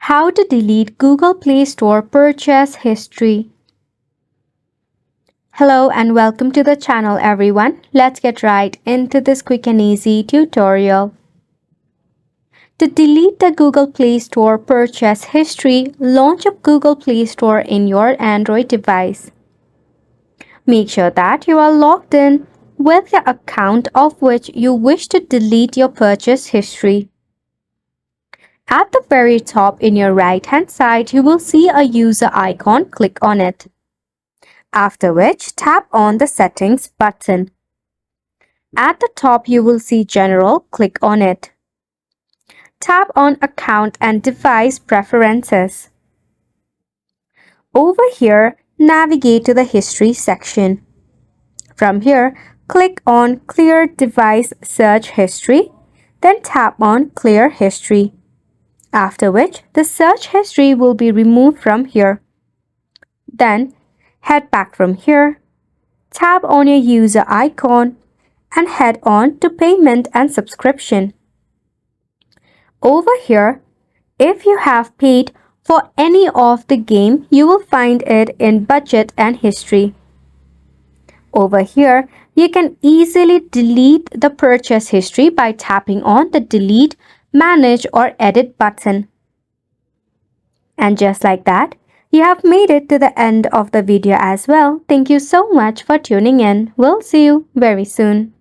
How to delete Google Play Store purchase history. Hello and welcome to the channel everyone. Let's get right into this quick and easy tutorial. To delete the Google Play Store purchase history, launch up Google Play Store in your Android device. Make sure that you are logged in with the account of which you wish to delete your purchase history. At the very top in your right-hand side, you will see a user icon. Click on it. After which, tap on the Settings button. At the top, you will see General. Click on it. Tap on Account and Device Preferences. Over here, navigate to the History section. From here, click on Clear Device Search History, then tap on Clear History. After which, the search history will be removed from here. Then, head back from here, tap on your user icon, and head on to Payment and Subscription. Over here, if you have paid for any of the game, you will find it in Budget and History. Over here, you can easily delete the purchase history by tapping on the Delete, Manage or Edit button. And just like that, you have made it to the end of the video as well. Thank you so much for tuning in. We'll see you very soon.